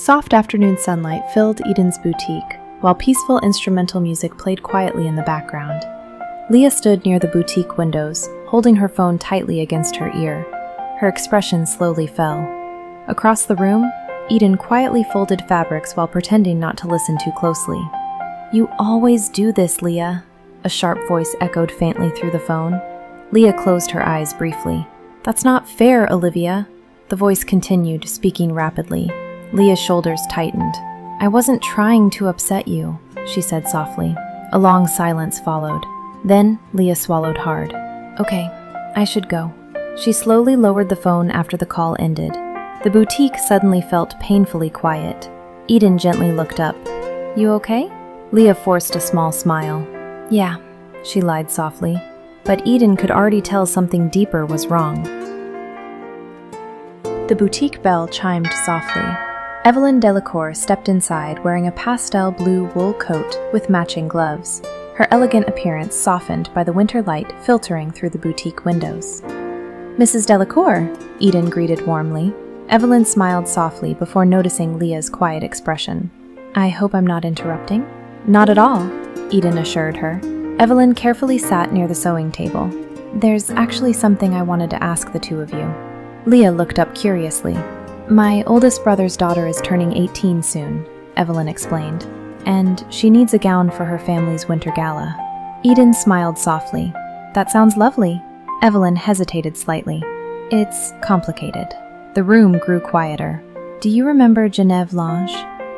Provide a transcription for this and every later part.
Soft afternoon sunlight filled Eden's boutique, while peaceful instrumental music played quietly in the background. Leah stood near the boutique windows, holding her phone tightly against her ear. Her expression slowly fell. Across the room, Eden quietly folded fabrics while pretending not to listen too closely. "You always do this, Leah," a sharp voice echoed faintly through the phone. Leah closed her eyes briefly. "That's not fair, Olivia," the voice continued, speaking rapidly. Leah's shoulders tightened. "I wasn't trying to upset you," she said softly. A long silence followed. Then Leah swallowed hard. "Okay, I should go." She slowly lowered the phone after the call ended. The boutique suddenly felt painfully quiet. Eden gently looked up. "You okay?" Leah forced a small smile. "Yeah," she lied softly. But Eden could already tell something deeper was wrong. The boutique bell chimed softly. Evelyn Delacour stepped inside wearing a pastel blue wool coat with matching gloves, her elegant appearance softened by the winter light filtering through the boutique windows. "Mrs. Delacour," Eden greeted warmly. Evelyn smiled softly before noticing Leah's quiet expression. "I hope I'm not interrupting?" "Not at all," Eden assured her. Evelyn carefully sat near the sewing table. "There's actually something I wanted to ask the two of you." Leah looked up curiously. "My oldest brother's daughter is turning 18 soon," Evelyn explained, "and she needs a gown for her family's winter gala." Eden smiled softly. "That sounds lovely." Evelyn hesitated slightly. "It's complicated." The room grew quieter. "Do you remember Genève L'Ange?"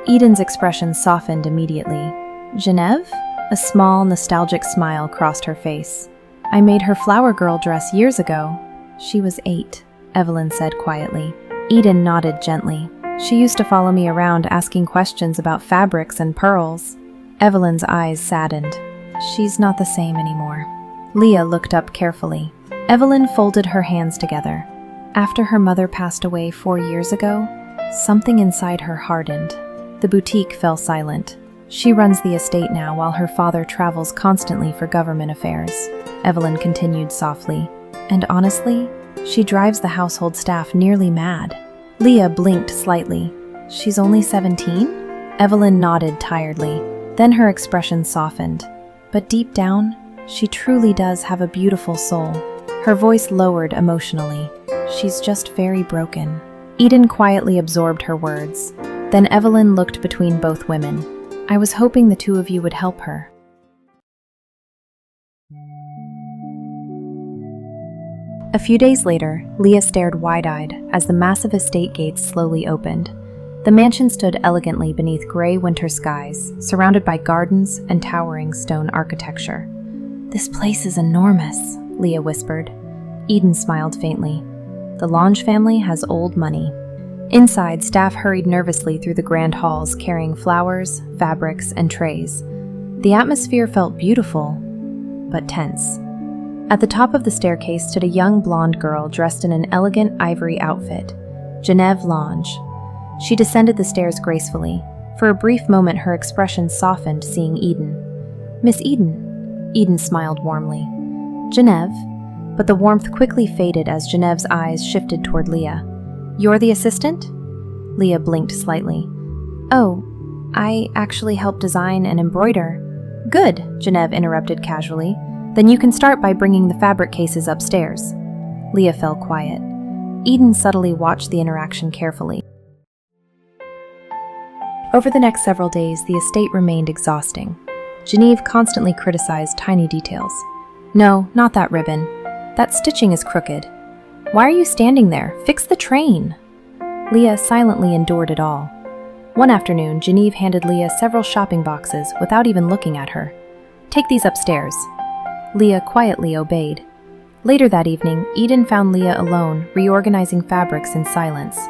Eden's expression softened immediately. "Genève?" A small, nostalgic smile crossed her face. "I made her flower girl dress years ago." "She was 8, Evelyn said quietly. Eden nodded gently. "She used to follow me around asking questions about fabrics and pearls." Evelyn's eyes saddened. "She's not the same anymore." Leah looked up carefully. Evelyn folded her hands together. After her mother passed away 4 years ago, something inside her hardened. The boutique fell silent. "She runs the estate now while her father travels constantly for government affairs," Evelyn continued softly. "And honestly, she drives the household staff nearly mad." Leah blinked slightly. "She's only 17? Evelyn nodded tiredly. Then her expression softened. "But deep down, she truly does have a beautiful soul." Her voice lowered emotionally. "She's just very broken." Eden quietly absorbed her words. Then Evelyn looked between both women. "I was hoping the two of you would help her." A few days later, Leah stared wide-eyed as the massive estate gates slowly opened. The mansion stood elegantly beneath gray winter skies, surrounded by gardens and towering stone architecture. "This place is enormous," Leah whispered. Eden smiled faintly. "The L'Ange family has old money." Inside, staff hurried nervously through the grand halls carrying flowers, fabrics, and trays. The atmosphere felt beautiful, but tense. At the top of the staircase stood a young blonde girl dressed in an elegant ivory outfit, Genève L'Ange. She descended the stairs gracefully. For a brief moment, her expression softened seeing Eden. "Miss Eden," Eden smiled warmly. "Genève," but the warmth quickly faded as Genève's eyes shifted toward Leah. "You're the assistant?" Leah blinked slightly. "Oh, I actually help design and embroider." "Good," Genève interrupted casually. "Then you can start by bringing the fabric cases upstairs." Leah fell quiet. Eden subtly watched the interaction carefully. Over the next several days, the estate remained exhausting. Genève constantly criticized tiny details. "No, not that ribbon. That stitching is crooked. Why are you standing there? Fix the train." Leah silently endured it all. One afternoon, Genève handed Leah several shopping boxes without even looking at her. "Take these upstairs." Leah quietly obeyed. Later that evening, Eden found Leah alone, reorganizing fabrics in silence.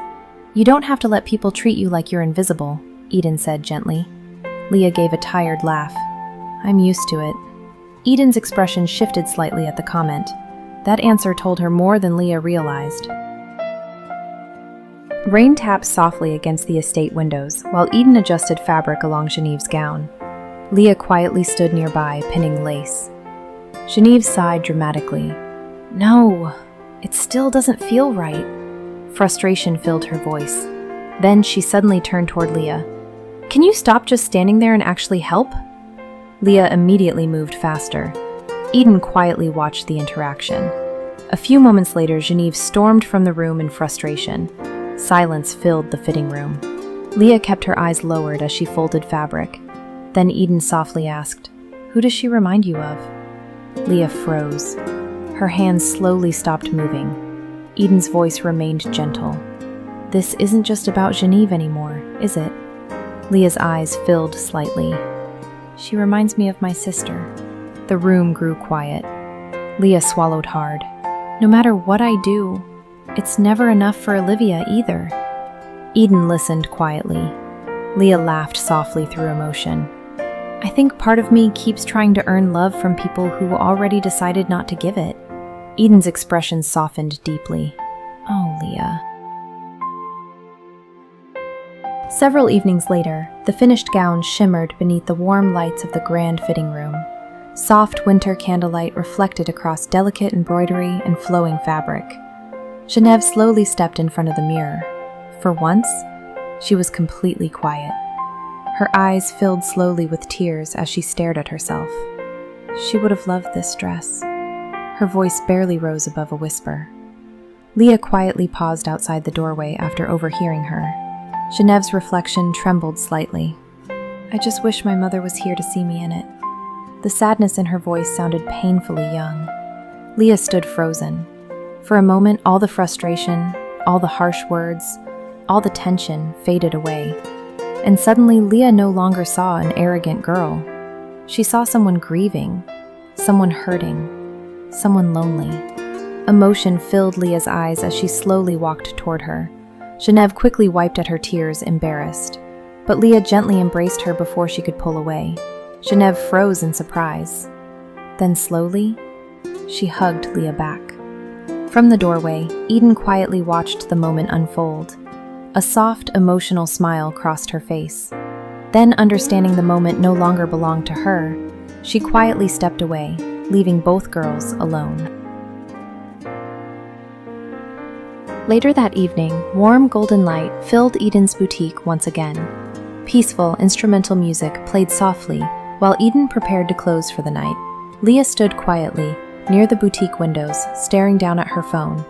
"You don't have to let people treat you like you're invisible," Eden said gently. Leah gave a tired laugh. "I'm used to it." Eden's expression shifted slightly at the comment. That answer told her more than Leah realized. Rain tapped softly against the estate windows, while Eden adjusted fabric along Genève's gown. Leah quietly stood nearby, pinning lace. Genève sighed dramatically. "No, it still doesn't feel right." Frustration filled her voice. Then she suddenly turned toward Leah. "Can you stop just standing there and actually help?" Leah immediately moved faster. Eden quietly watched the interaction. A few moments later, Genève stormed from the room in frustration. Silence filled the fitting room. Leah kept her eyes lowered as she folded fabric. Then Eden softly asked, "Who does she remind you of?" Leah froze. Her hands slowly stopped moving. Eden's voice remained gentle. "This isn't just about Genève anymore, is it?" Leah's eyes filled slightly. "She reminds me of my sister." The room grew quiet. Leah swallowed hard. "No matter what I do, it's never enough for Olivia either." Eden listened quietly. Leah laughed softly through emotion. "I think part of me keeps trying to earn love from people who already decided not to give it." Eden's expression softened deeply. "Oh, Leah." Several evenings later, the finished gown shimmered beneath the warm lights of the grand fitting room. Soft winter candlelight reflected across delicate embroidery and flowing fabric. Genève slowly stepped in front of the mirror. For once, she was completely quiet. Her eyes filled slowly with tears as she stared at herself. She would have loved this dress. Her voice barely rose above a whisper. Leah quietly paused outside the doorway after overhearing her. Genève's reflection trembled slightly. "I just wish my mother was here to see me in it." The sadness in her voice sounded painfully young. Leah stood frozen. For a moment, all the frustration, all the harsh words, all the tension faded away. And suddenly, Leah no longer saw an arrogant girl. She saw someone grieving, someone hurting, someone lonely. Emotion filled Leah's eyes as she slowly walked toward her. Genève quickly wiped at her tears, embarrassed. But Leah gently embraced her before she could pull away. Genève froze in surprise. Then slowly, she hugged Leah back. From the doorway, Eden quietly watched the moment unfold. A soft, emotional smile crossed her face. Then, understanding the moment no longer belonged to her, she quietly stepped away, leaving both girls alone. Later that evening, warm golden light filled Eden's boutique once again. Peaceful, instrumental music played softly while Eden prepared to close for the night. Leah stood quietly, near the boutique windows, staring down at her phone.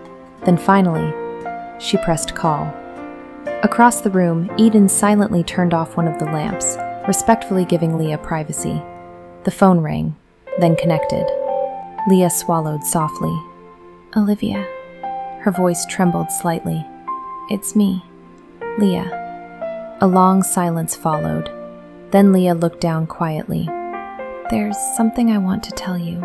Then finally, she pressed call. Across the room, Eden silently turned off one of the lamps, respectfully giving Leah privacy. The phone rang, then connected. Leah swallowed softly. "Olivia." Her voice trembled slightly. "It's me, Leah." A long silence followed. Then Leah looked down quietly. "There's something I want to tell you."